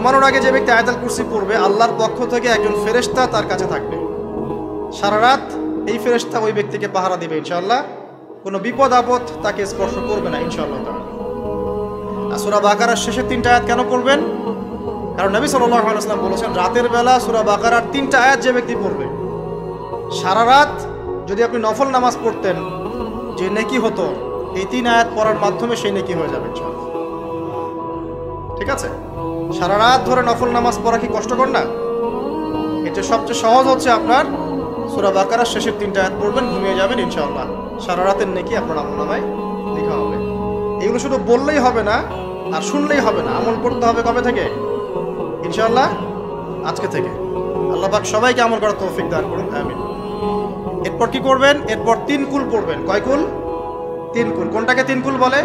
ঘুমানোর আগে যে ব্যক্তি আয়াতুল কুরসি পড়বে, আল্লাহর পক্ষ থেকে একজন ফেরেশতা তার কাছে থাকবে সারা রাত। এই ফেরেশতা ওই ব্যক্তিকে পাহারা দিবে ইনশাআল্লাহ, কোনো বিপদ আপদ তাকে স্পর্শ করবে না ইনশাআল্লাহ। সূরা বাকারার শেষের 3টা আয়াত কেন পড়বেন? কারণ নবী সাল্লাল্লাহু আলাইহি ওয়াসাল্লাম বলেছেন, রাতের বেলা সূরা বাকারার 3টা আয়াত যে ব্যক্তি পড়বে, সারা রাত যদি আপনি নফল নামাজ পড়তেন যে নেকি হতো, এই 3 আয়াত পড়ার মাধ্যমে সেই নেকি হয়ে যাবে ইনশাআল্লাহ। ঠিক আছে? সারা রাত ধরে নফল নামাজ পড়া কি কষ্টকর না? এটা সবচেয়ে সহজ হচ্ছে আপনার সূরা বাকারার শেষের 3টা আয়াত পড়বেন, ঘুমিয়ে যাবেন ইনশাআল্লাহ। সারা রাতের নেকি আপনার আমলনামায় লেখা হবে। এগুলো শুধু বললেই হবে না আর শুনলেই হবে না, আমল করতে হবে। কবে থেকে? ইনশাআল্লাহ আজকে থেকে। আল্লাহ পাক সবাইকে আমল করার তৌফিক দান করুন, আমিন। এরপর কি করবেন? এরপর 3 কুল পড়বেন। কয় কুল? 3 কুল। কোনটাকে 3 কুল বলে?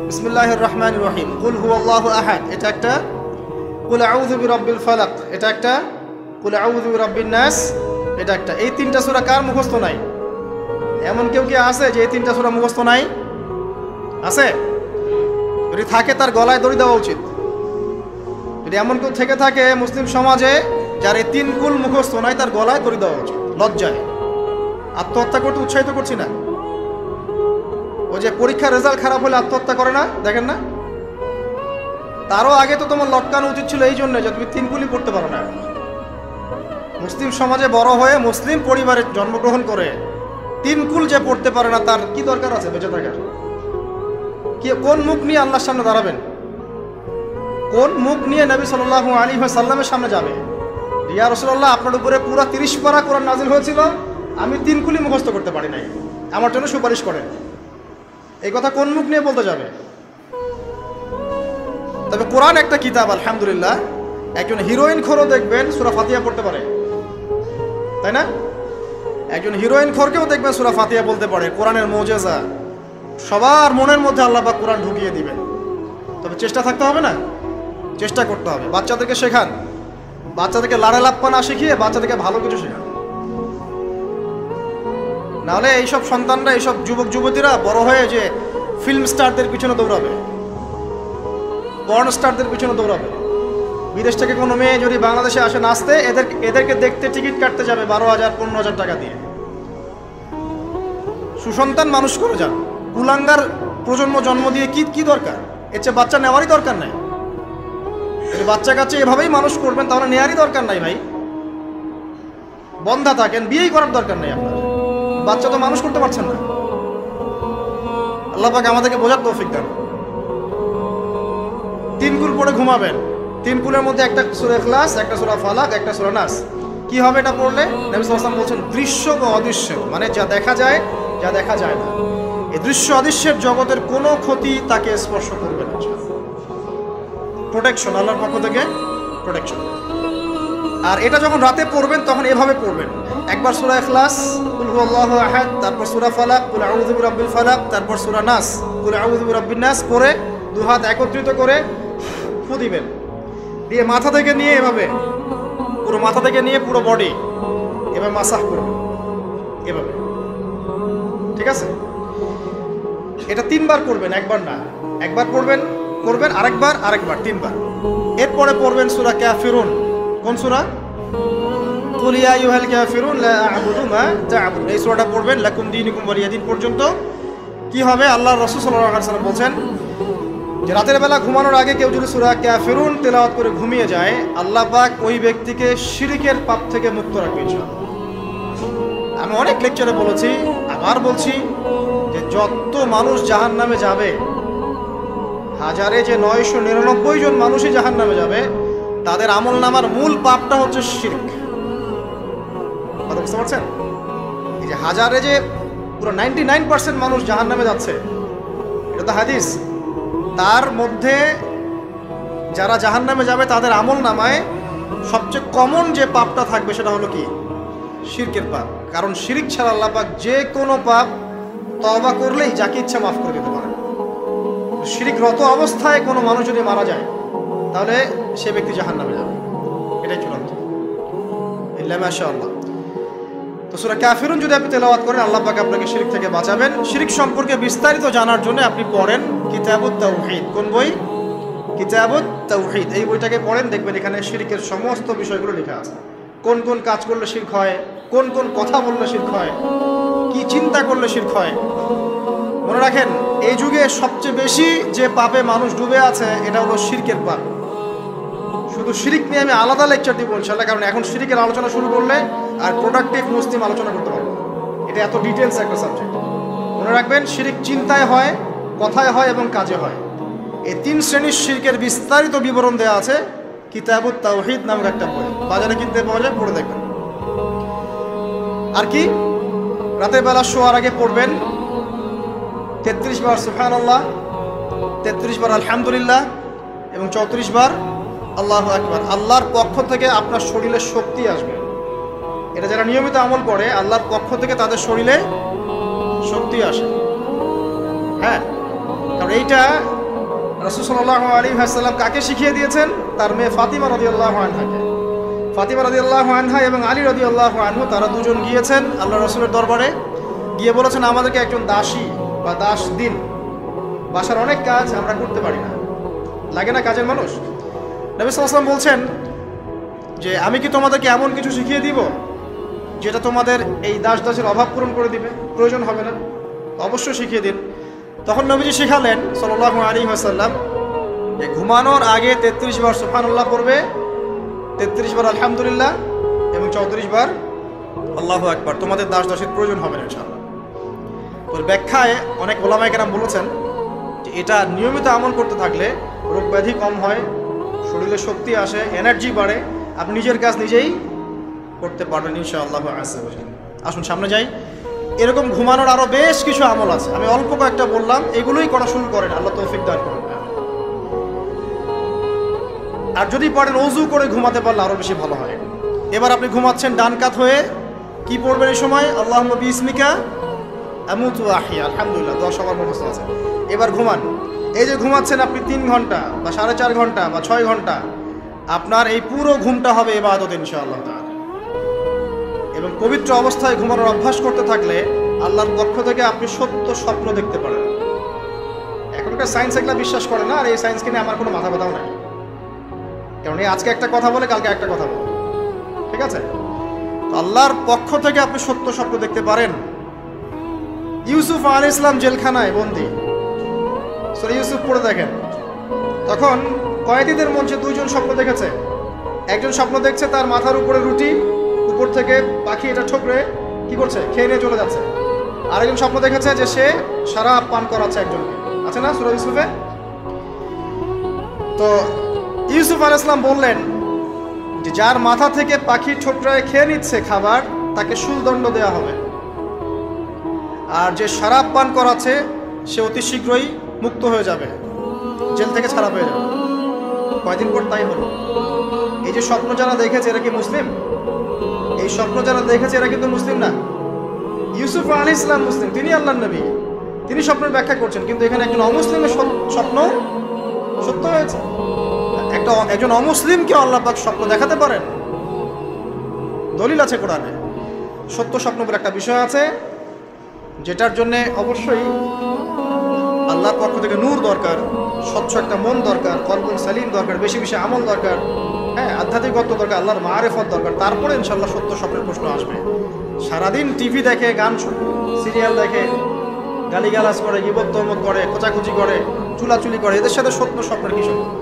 বিসমিল্লাহির রহমানির রহিম, কুল হুয়াল্লাহু আহাদ এটা একটা, কুল আউযু বিরাব্বিল ফালাক এটা একটা, কুল আউযু বিরাব্বিন নাস এটা একটা। এই 3টা সূরা কার মুখস্থ নাই? এমন কেউ কি আছে যে এই 3টা সূরা মুখস্থ নাই? আছে? যদি থাকে তার গলায় দড়ি দেওয়া উচিত। যদি এমন কেউ থেকে থাকে মুসলিম সমাজে যার এই 3 কুল মুখস্থ নাই, তার গলায় দড়ি দেওয়া উচিত লজ্জায়। আত্মহত্যা করতে উৎসাহিত করছি না। ওই যে পরীক্ষার রেজাল্ট খারাপ হলে আত্মহত্যা করে না, দেখেন না? তারও আগে তো তোমার লটকানো উচিত ছিল এই জন্য যে তুমি 3 কুলই পড়তে পারো না। মুসলিম সমাজে বড় হয়ে মুসলিম পরিবারে জন্মগ্রহণ করে 3 কুল যে পড়তে পারে না, তার কি দরকার আছে বেঁচে থাকার? কোন মুখ নিয়ে আল্লাহর সামনে দাঁড়াবেন? কোন মুখ নিয়ে নবী সাল্লাল্লাহু আলাইহি ওয়াসাল্লামের সামনে যাবে? ইয়া রাসূলুল্লাহ, আপনার উপরে পুরো 30 পারা কোরআন নাযিল হয়েছিল, আমি 3 কুলি মুখস্থ করতে পারি নাই, আমার জন্য সুপারিশ করেন। এই কথা কোন মুখ নিয়ে বলতে যাবে? তবে কোরআন একটা কিতাব, আলহামদুলিল্লাহ। একজন হিরোইন খোরও দেখবেন সূরা ফাতিহা পড়তে পারে, তাই না? একজন হিরোইন খোরকেও দেখবেন সূরা ফাতিহা বলতে পারে। কোরআনের মুজিজা, সবার মনের মধ্যে আল্লাহ পাক কোরআন ঢুকিয়ে দিবেন। তবে চেষ্টা থাকতে হবে না? চেষ্টা করতে হবে। বাচ্চাদেরকে শেখান, বাচ্চাদেরকে লাড়া লাপ্পা না শিখিয়ে বাচ্চাদেরকে ভালো কিছু শেখান। নাহলে এইসব সন্তানরা, এইসব যুবক যুবতীরা বড় হয়ে যে ফিল্ম স্টারদের পিছনে দৌড়াবে, পর্ন স্টারদের পিছনে দৌড়াবে। বিদেশ থেকে কোনো মেয়ে যদি বাংলাদেশে আসে নাচতে, এদেরকে দেখতে টিকিট কাটতে যাবে 12,000 15,000 টাকা দিয়ে। সুসন্তান মানুষ করে যান, কুলাঙ্গার প্রজন্ম জন্ম দিয়ে কি দরকার? এর চেয়ে বাচ্চা নেওয়ারই দরকার নাই। যদি বাচ্চা কাচ্চা এভাবেই মানুষ করবেন তাহলে নেওয়ারই দরকার নাই ভাই। বন্ধা থাকেন, বিয়েই করার দরকার নেই আপনার। বাচ্চা তো মানুষ করতে পারছেন না। আল্লাহ পাক আমাদেরকে বোঝার তৌফিক দেন। 3 কুল পড়ে ঘুমাবেন। 3 কুলের মধ্যে একটা সূরা ইখলাস, একটা সূরা ফালাক, একটা সূরা নাস। কি হবে এটা পড়লে? নবী সাল্লাল্লাহু আলাইহি ওয়াসাল্লাম বলছেন, দৃশ্য ও অদৃশ্য, মানে যা দেখা যায় যা দেখা যায় না, এই দৃশ্য অদৃশ্যের জগতের কোনো ক্ষতি তাকে স্পর্শ করবে না। প্রোটেকশন, আল্লাহর পক্ষ থেকে প্রোটেকশন। আর এটা যখন রাতে পড়বেন তখন এভাবে পড়বেন। একবার সূরা ইখলাস, কুল হুয়াল্লাহু আহাদ, তারপর সূরা ফালাক, কুল আউযু বিরাব্বিল ফালাক, তারপর সূরা নাস, কুল আউযু বিরাব্বিন নাস পড়ে 2 হাত একত্রিত করে ফু দিবেন। দিয়ে মাথা থেকে নিয়ে এভাবে, পুরো মাথা থেকে নিয়ে পুরো বডি এভাবে মাসাজ করবেন, এভাবে। ঠিক আছে? এটা 3 বার করবেন, একবার না। একবার করবেন, আরেকবার, 3 বার। এরপরে পড়বেন সূরা কাফিরুন। কোন সূরা? কুল ইয়া আইয়ুহাল কাফিরুন লা আ'বুদু মা তা'বুদুন। এই সূরাটা পড়বেন লাকুম দীনুকুম ওয়ালিয়া দীন পর্যন্ত। কি হবে? আল্লাহর রাসূল সাল্লাল্লাহু আলাইহি ওয়াসাল্লাম বলেন যে রাতের বেলা ঘুমানোর আগে কেউ যদি সূরা কাফিরুন তেলাওয়াত করে ঘুমিয়ে যায়, আল্লাহ পাক ওই ব্যক্তিকে শিরকের পাপ থেকে মুক্ত রাখবে ইনশাআল্লাহ। আমি অনেক লেকচারে বলেছি, আবার বলছি যে যত মানুষ জাহান্নামে যাবে, হাজারে যে 999 জন মানুষই জাহান্নামে যাবে, তাদের আমলনামার মূল পাপটা হচ্ছে শিরক। কথা বুঝতে পারছেন? এই যে হাজারে যে পুরো 99% মানুষ জাহান্নামে যাচ্ছে, এটা তো হাদিস। তার মধ্যে যারা জাহান্নামে যাবে তাদের আমলনামায় সবচেয়ে কমন যে পাপটা থাকবে সেটা হলো কি? শিরকের পাপ। কারণ শিরক ছাড়া আল্লাহ পাক যে কোনো পাপ তওবা করলেই যাকে ইচ্ছা মাফ করে দিতে পারে। শিরকরত অবস্থায় কোনো মানুষ যদি মারা যায় তাহলে সে ব্যক্তি জাহান্নামে যাবে, এটাই চূড়ান্ত। ইল্লা মাশাআল্লাহ। তো সূরা কাফিরুন যদি আপনি তেলাওয়াত করেন, আল্লাহ পাক আপনাকে শিরক থেকে বাঁচাবেন। শিরক সম্পর্কে বিস্তারিত জানার জন্য আপনি পড়েন কিতাবুত তাওহীদ। কোন বই? কিতাবুত তাওহীদ, এই বইটাকে পড়েন, দেখবেন এখানে শিরকের সমস্ত বিষয়গুলো লেখা আছে। কোন কোন কাজ করলে শিরক হয়, কোন কোন কথা বললে শিরক হয়, কি চিন্তা করলে শিরক হয়। মনে রাখেন, এই যুগে সবচেয়ে বেশি যে পাপে মানুষ ডুবে আছে এটা হলো শিরকের পাপ। শুধু শিরিক নিয়ে আমি আলাদা লেকচার দিব ইনশাআল্লাহ, কারণ এখন শিরিকের আলোচনা শুরু করলে আর প্রোডাক্টিভ মুসলিম আলোচনা করতে পারবো। এটা এত ডিটেলস একটা সাবজেক্ট। মনে রাখবেন, শিরিক চিন্তায় হয়, কথায় হয় এবং কাজে হয়। এই 3 শ্রেণীর শিরকের বিস্তারিত বিবরণ দেওয়া আছে কিতাবুত তাওহীদ নামের একটা বই, বাজারে কিনতে পাওয়া যায়, পড়ে দেখবেন। আর কি, রাতের বেলা শোয়ার আগে পড়বেন 33 বার সুবহানাল্লাহ, 33 বার আলহামদুলিল্লাহ এবং 34 বার আল্লাহু আকবার। আল্লাহর পক্ষ থেকে আপনার শরীরে শক্তি আসবে। এটা যারা নিয়মিত আমল করে, আল্লাহর পক্ষ থেকে তাদের শরীরে শক্তি আসে। হ্যাঁ, কারণ এইটা রাসূল সাল্লাল্লাহু আলাইহি ওয়াসাল্লাম কাকে শিখিয়ে দিয়েছেন? তার মেয়ে ফাতিমা রাদিয়াল্লাহু আনহাকে। ফাতিমা রাদিয়াল্লাহু আনহা এবং আলী রাদিয়াল্লাহু আনহু, তারা দুজন গিয়েছেন আল্লাহ রাসূলের দরবারে, গিয়ে বলেছেন আমাদেরকে একজন দাসী বা দাস দিন। বাসার অনেক কাজ আমরা করতে পারি না, লাগে না কাজের মানুষ। নবী সাল্লাল্লাহু আলাইহি ওয়াসাল্লাম বলছেন যে আমি কি তোমাদেরকে এমন কিছু শিখিয়ে দিব যেটা তোমাদের এই দাস দাসের অভাব পূরণ করে দিবে, প্রয়োজন হবে না? অবশ্যই শিখিয়ে দিন। তখন নবীজি শিখালেন সাল্লাল্লাহু আলাইহি ওয়াসাল্লাম যে ঘুমানোর আগে 33 বার সুবহানাল্লাহ পড়বে, 33 বার আলহামদুলিল্লাহ এবং 34 বার আল্লাহু আকবার। তোমাদের দাস দাসের প্রয়োজন হবে না ইনশাআল্লাহ। তোর ব্যাখ্যায় অনেক ওলামায়ে কেরাম বলেছেন যে এটা নিয়মিত আমল করতে থাকলে রোগ ব্যাধি কম হয়, শরীরে শক্তি আসে, এনার্জি বাড়ে, আপনি নিজের কাজ নিজেই করতে পারবেন ইনশাআল্লাহ। আসুন সামনে যাই। এরকম ঘুমানোর আরো বেশ কিছু আমল আছে, আমি অল্প কয়েকটা বললাম, এগুলোই করা শুরু করেন, আল্লাহ তৌফিক দান করেন। আর যদি পারেন ওযু করে ঘুমাতে পারলে আরো বেশি ভালো হয়। এবার আপনি ঘুমাচ্ছেন ডান কাত হয়ে, কি পড়বেন এই সময়? আল্লাহুম্মা বিসমিকা আমুতু ওয়া আহইয়া, আলহামদুলিল্লাহ, দোয়া সবার মুখস্থ আছে। এবার ঘুমান। এই যে ঘুমাচ্ছেন আপনি 3 ঘন্টা বা 4.5 ঘন্টা বা 6 ঘন্টা, আপনার এই পুরো ঘুমটা হবে ইবাদত ইনশাআল্লাহ তাআলা। এবং পবিত্র অবস্থায় ঘুমানোর অভ্যাস করতে থাকলে আল্লাহর পক্ষ থেকে আপনি সত্য স্বপ্ন দেখতে পারেন। এখনকার সায়েন্স এগুলা বিশ্বাস করে না, আর এই সায়েন্সকে নিয়ে আমার কোনো মাথা ব্যথাও নাই, কারণ এই আজকে একটা কথা বলে কালকে একটা কথা বলে, ঠিক আছে? তো আল্লাহর পক্ষ থেকে আপনি সত্য স্বপ্ন দেখতে পারেন। ইউসুফ আলাইহিস সালাম জেলখানায় বন্দী, সূরা ইউসুফ পড়ে দেখেন। তখন কয়েদিদের মঞ্চে 2 জন স্বপ্ন দেখেছে। একজন স্বপ্ন দেখছে তার মাথার উপরে রুটি, উপর থেকে পাখি এটা ঠোকরে কি করছে, খেয়ে নিয়ে চলে যাচ্ছে। আরেকজন স্বপ্ন দেখেছে যে সে শরাব পান করাচ্ছে একজনকে, আছে না সূরা ইউসুফে? তো ইউসুফ আলাইহিস সালাম বললেন যে যার মাথা থেকে পাখি ঠোকরায় খেয়ে নিচ্ছে খাবার, তাকে শুলদণ্ড দেওয়া হবে। আর যে শরাব পান করাচ্ছে সে অতি শীঘ্রই মুক্ত হয়ে যাবে, জেল থেকে ছাড়া পেয়ে যাবে। কয়দিন পর তাই হলো। এই যে স্বপ্ন যারা দেখেছে এরা কি মুসলিম? এই স্বপ্ন যারা দেখেছে এরা কিন্তু মুসলিম না। ইউসুফ আলাইহিস সালাম মুসলিম, তিনি আল্লাহর নবী, তিনি স্বপ্নের ব্যাখ্যা করছেন, কিন্তু এখানে একজন অমুসলিমের স্বপ্ন সত্য হয়েছে। একজন অমুসলিমকে আল্লাহ পাক স্বপ্ন দেখাতে পারেন, দলিল আছে কোরআনে। সত্য স্বপ্ন বলে একটা বিষয় আছে, যেটার জন্য অবশ্যই আল্লাহর পক্ষ থেকে নূর দরকার, স্বচ্ছ একটা মন দরকার, কলবুল সালিম দরকার, বেশি বেশি আমল দরকার, হ্যাঁ, আধ্যাত্মিকত্ব দরকার, আল্লাহর মারিফত দরকার। তারপরে ইনশাআল্লাহ সত্য স্বপ্নের প্রশ্ন আসবে। সারাদিন টিভি দেখে, গান সিরিয়াল দেখে, গালিগালাজ করে, গীবত তহমত করে, খোঁচাখুচি করে, চুলাচুলি করে, এদের সাথে সত্য স্বপ্নের কি সম্পর্ক?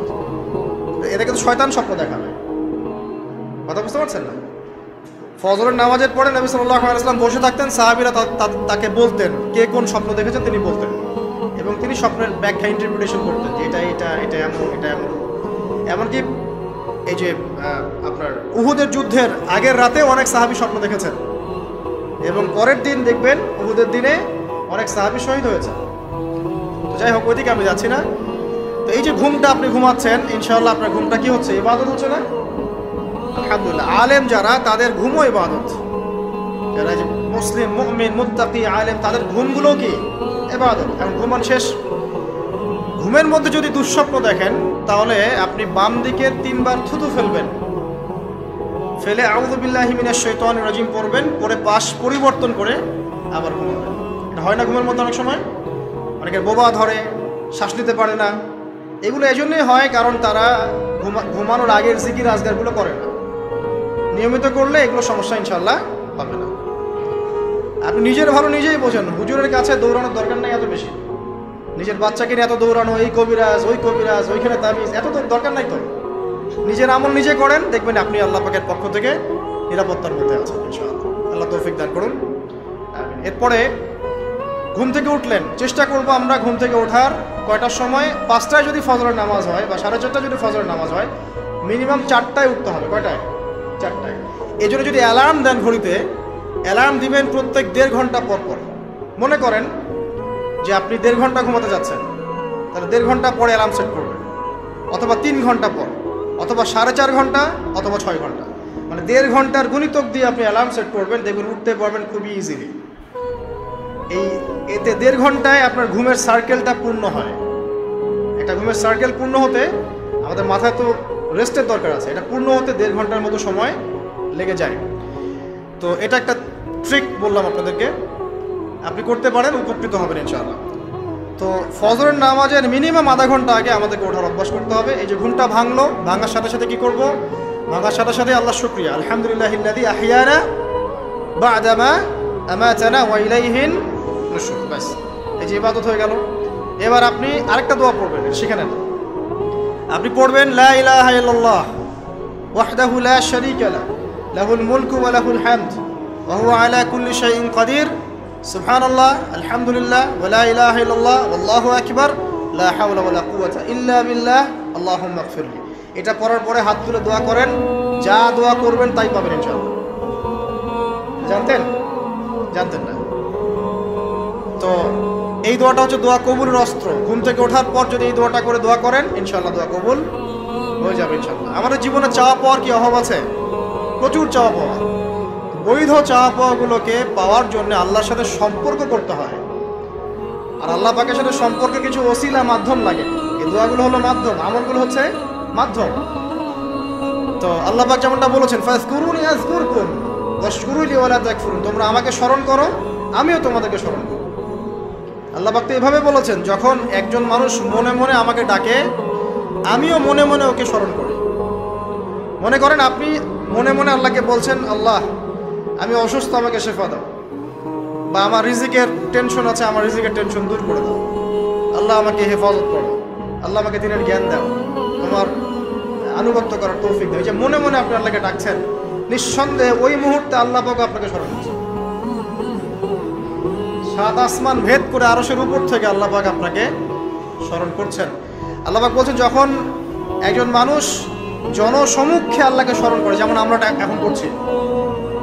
এদেরকে তো শয়তান স্বপ্ন দেখাবে। কথা বুঝতে পারছেন না? ফজরের নামাজের পরে নবী সাল্লাল্লাহু আলাইহি ওয়াসাল্লাম বসে থাকতেন, সাহাবীরা তাকে বলতেন কে কোন স্বপ্ন দেখেছেন, তিনি বলতেন, এবং তিনি স্বপ্নের ব্যাখ্যা ইন্টারপ্রিটেশন করতেন যে এটা এটা এটা এমন, এটা এমন। এমনকি এই যে আপনার উহুদের যুদ্ধের আগের রাতে অনেক সাহাবী স্বপ্ন দেখেছেন, এবং পরের দিন দেখবেন উহুদের দিনে অনেক সাহাবী শহীদ হয়েছে। তো যাই হোক, ওইদিকে আমি যাচ্ছি না। তো এই যে ঘুমটা আপনি ঘুমাচ্ছেন, ইনশাআল্লাহ আপনার ঘুমটা কি হচ্ছে? ইবাদত হচ্ছে না? আলহামদুলিল্লাহ। আলেম যারা, তাদের ঘুমও ইবাদত। যারা যে মুসলিম, মুমিন, মুত্তাকি, আলেম, তাদের ঘুমগুলো কি ইবাদত। এবং ঘুমান শেষ, ঘুমের মধ্যে যদি দুঃস্বপ্ন দেখেন তাহলে আপনি বাম দিকে 3 বার থুতু ফেলবেন, ফেলে আউযু বিল্লাহি মিনাশ শাইতানির রাজিম পড়বেন, পরে পাশ পরিবর্তন করে আবার ঘুমাবেন। এটা হয় না ঘুমের মধ্যে অনেক সময়? অনেকের বোবা ধরে, শ্বাস নিতে পারে না, এগুলো এজন্যই হয় কারণ তারা ঘুমানোর আগের জিকির আজগারগুলো করে না। নিয়মিত করলে এগুলো সমস্যা ইনশাল্লাহ হবে না। আপনি নিজের ভালো নিজেই বোঝেন, হুজুরের কাছে দৌড়ানোর দরকার নাই এত বেশি। নিজের বাচ্চাকে নিয়ে এত দৌড়ানো, এই কবিরাজ ওই কবিরাজ ওইখানে তাবিজ, এত তো দরকার নাই। তো নিজের আমল নিজে করেন, দেখবেন আপনি আল্লাহ পাকের পক্ষ থেকে নিরাপত্তার মধ্যে আছেন ইনশাআল্লাহ। আল্লাহ তৌফিক দান করুন। এরপরে ঘুম থেকে উঠলেন, চেষ্টা করব আমরা ঘুম থেকে ওঠার কয়টার সময়, 5টায় যদি ফজরের নামাজ হয় বা 4:30টায় যদি ফজরের নামাজ হয়, মিনিমাম 4টায় উঠতে হবে। কয়টায়? 4টায়। এই জন্য যদি অ্যালার্ম দেন ঘড়িতে, অ্যালার্ম দিবেন প্রত্যেক 1.5 ঘন্টা পর পর। মনে করেন যে আপনি 1.5 ঘন্টা ঘুমাতে যাচ্ছেন, তাহলে 1.5 ঘন্টা পরে অ্যালার্ম সেট করবেন, অথবা 3 ঘন্টা পর, অথবা 4.5 ঘন্টা, অথবা 6 ঘন্টা, মানে 1.5 ঘন্টার গুণিতক দিয়ে আপনি অ্যালার্ম সেট করবেন, দেখবেন উঠতে পারবেন খুবই ইজিলি। এতে 1.5 ঘন্টায় আপনার ঘুমের সার্কেলটা পূর্ণ হয়। একটা ঘুমের সার্কেল পূর্ণ হতে আমাদের মাথায় তো রেস্টের দরকার আছে, এটা পূর্ণ হতে 1.5 ঘন্টার মতো সময় লেগে যায়। তো এটা একটা ট্রিক বললাম আপনাদেরকে, আপনি করতে পারেন, উপকৃত হবেন ইনশাআল্লাহ। তো ফজরের নামাজের মিনিমাম আধা ঘন্টা আগে আমাদেরকে ওঠার অভ্যাস করতে হবে। এই যে ঘুমটা ভাঙলো, ভাঙার সাথে সাথে কি করব? ভাঙার সাথে সাথে আল্লাহ শুকরিয়া, আলহামদুলিল্লাহিল্লাযী আহইয়ানা বা'দা মা আমাতানা ওয়া ইলাইহিন নুশুর। বাস, এই যে ইবাদত হয়ে গেল। এবার আপনি আরেকটা দোয়া পড়বেন, শিখে নেন। আপনি পড়বেন লা ইলাহা ইল্লাল্লাহ ওয়াহদাহু লা শারীকা লাহু লাহুল মুলকু ওয়া লাহুল হামদ ওয়া হুয়া আলা কুল্লি শাইইন কাদির সুবহানাল্লাহ আলহামদুলিল্লাহ ওয়া লা ইলাহা ইল্লাল্লাহ ওয়াল্লাহু আকবার লা হাওলা ওয়া লা কুওয়াতা ইল্লা বিল্লাহ আল্লাহুম্মা ইগফিরলি। এটা পড়ার পরে হাত তুলে দোয়া করেন, যা দোয়া করবেন তাই পাবেন ইনশাআল্লাহ। জানতেন? জানতেন না? তো এই দোয়াটা হচ্ছে দোয়া কবুলের অস্ত্র। ঘুম থেকে ওঠার পর যদি এই দোয়াটা করে দোয়া করেন, ইনশাআল্লাহ দোয়া কবুল হয়ে যাবে ইনশাআল্লাহ। আমাদের জীবনে চাওয়া পাওয়ার কি অভাব আছে? প্রচুর চাওয়া পাওয়া। বৈধ চাওয়া পাওয়াগুলোকে পাওয়ার জন্য আল্লাহর সাথে সম্পর্ক করতে হয়, আর আল্লাহ পাকের সাথে সম্পর্কে কিছু ওসিলা, মাধ্যম লাগে। এই দোয়াগুলো হলো মাধ্যম, আমলগুলো হচ্ছে মাধ্যম। তো আল্লাহ পাক যেমনটা বলেছেন, ফাযকুরুনি আযকুরকুম ওয়াশকুরুলি ওয়া লা তাকফুরুন, তোমরা আমাকে স্মরণ করো, আমিও তোমাদেরকে স্মরণ করব। আল্লাহ পাক তো এভাবে বলেছেন, যখন একজন মানুষ মনে মনে আমাকে ডাকে, আমিও মনে মনে ওকে স্মরণ করি। মনে করেন আপনি মনে মনে আল্লাহকে বলছেন, আল্লাহ আমি অসুস্থ, আমাকে শেফা দাও, বা আমার রিজিকের টেনশন আছে, আমার রিজিকের টেনশন দূর করে দাও, আল্লাহ আমাকে হেফাজত করো, আল্লাহ আমাকে দিনের জ্ঞান দাও, তোমার আনুগত্য করার তৌফিক দাও। যে মনে মনে আপনি আল্লাহকে ডাকছেন, নিঃসন্দেহে ওই মুহূর্তে আল্লাহ পাক আপনাকে স্মরণ করছেন। 7 আসমান ভেদ করে আরশের উপর থেকে আল্লাহ পাক আপনাকে স্মরণ করছেন। আল্লাহ পাক বলছেন, যখন একজন মানুষ জনসমক্ষে আল্লাহকে স্মরণ করে, যেমন আমরা এখন করছি,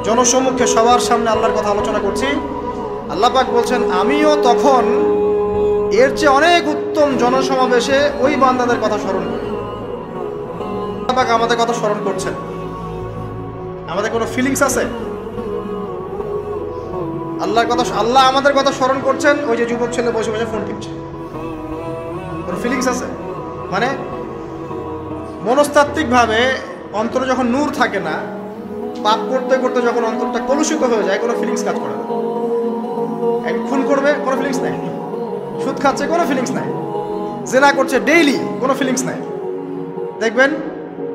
জনসমক্ষে সবার সামনে আল্লাহর কথা আলোচনা করছি, আল্লাহ পাক বলছেন আমিও তখন এর চেয়ে অনেক উত্তম জনসমাবেশে ওই বান্দাদের কথা স্মরণ করি। আল্লাহ পাক আমাদের কথা স্মরণ করছেন, আমাদের কোনো ফিলিংস আছে? আল্লাহ আমাদের কথা স্মরণ করছেন, ওই যে যুবক ছেলে বসে বসে ফোন টিপছে, কোনো ফিলিংস আছে? মানে মনস্তাত্ত্বিকভাবে অন্তরে যখন নূর থাকে না, পাপ করতে করতে যখন অন্তরটা কলুষিত হয়ে যায়, কোনো ফিলিংস কাজ করে না। খুন করবে, কোনো ফিলিংস নাই। সুদ খাচ্ছে, কোনো ফিলিংস নাই। জেনা করছে ডেইলি, কোনো ফিলিংস নাই। দেখবেন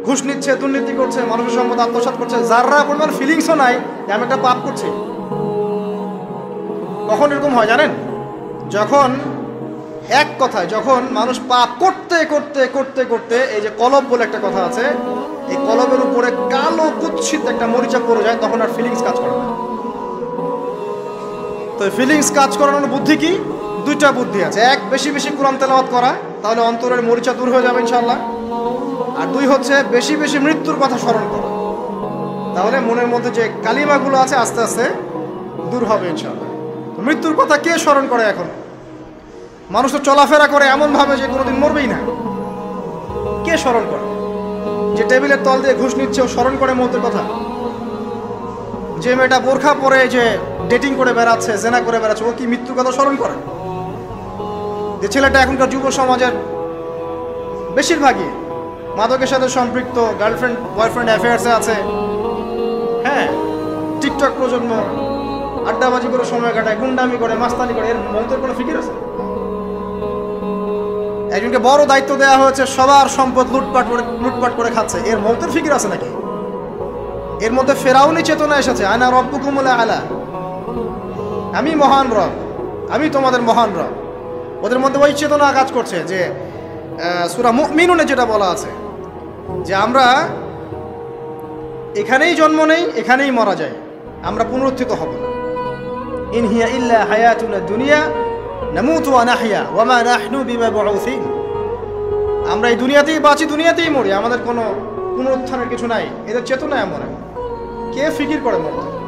ঘুষ নিচ্ছে, দুর্নীতি করছে, মানুষের সম্পদ আত্মসাৎ করছে, যারা পরিমাণ ফিলিংসও নাই যে আমি একটা পাপ করছি। কখন এরকম হয় জানেন? যখন এক কথায়, যখন মানুষ পাপ করতে করতে করতে করতে, এই যে কলব বলে একটা কথা আছে, এই কলবের উপরে কালো কুৎসিত একটা মরিচা পড়ে যায়, তখন আর ফিলিংস কাজ করে না। তো ফিলিংস কাজ করানোর বুদ্ধি কি? 2টা বুদ্ধি আছে। এক, বেশি বেশি কোরআন তেলাওয়াত করা, তাহলে অন্তরের মরিচা দূর হয়ে যাবে ইনশাআল্লাহ। আর 2 হচ্ছে বেশি বেশি মৃত্যুর কথা স্মরণ করা, তাহলে মনের মধ্যে যে কালিমাগুলো আছে আস্তে আস্তে দূর হবে ইনশাআল্লাহ। মৃত্যুর কথা কে স্মরণ করে? এখন মানুষ তো চলাফেরা করে এমনভাবে যে কোনোদিন মরবেই না। কে স্মরণ করে? যে টেবিলের তল দিয়ে ঘুষ নিচ্ছে, ও স্মরণ করে মৌতের কথা? যে মেয়েটা বোরখা পরে যে ডেটিং করে বেড়াচ্ছে, জেনা করে বেড়াচ্ছে, ও কি মৃত্যুর কথা স্মরণ করে? যে ছেলেটা এখনকার যুব সমাজের বেশিরভাগই মাদকের সাথে সম্পৃক্ত, গার্লফ্রেন্ড বয়ফ্রেন্ড অ্যাফেয়ার্সে আছে, হ্যাঁ, টিকটক প্রজন্ম, আড্ডাবাজি করে সময় কাটায়, গুন্ডামি করে, মাস্তানি করে, এর মৌতের কোনো ফিকির আছে? একজনকে বড় দায়িত্ব দেওয়া হয়েছে, সবার সম্পদ লুটপাট করে খাচ্ছে, এর মৌতের ফিকির আছে নাকি? এর মধ্যে ফেরাউনি চেতনা এসেছে, আনা রব্বুকুমুল আলা, আমি মহান রব, আমি তোমাদের মহান রব। ওদের মধ্যে ওই চেতনা কাজ করছে যে সূরা মুমিনুনে যেটা বলা আছে যে আমরা এখানেই জন্ম নেই, এখানেই মারা যাই, আমরা পুনরুত্থিত হব না। ইন হিয়া ইল্লা হায়াতুনা দুনিয়া নামুতু ওয়া নাহইয়া ওয়া মা নাহনু বিমাবউসিন। আমরা এই দুনিয়াতেই বাঁচি, দুনিয়াতেই মরি, আমাদের কোনো পুনরুত্থানের কিছু নাই। এদের চেতনা এমন। কে ফিকির করে মরতে?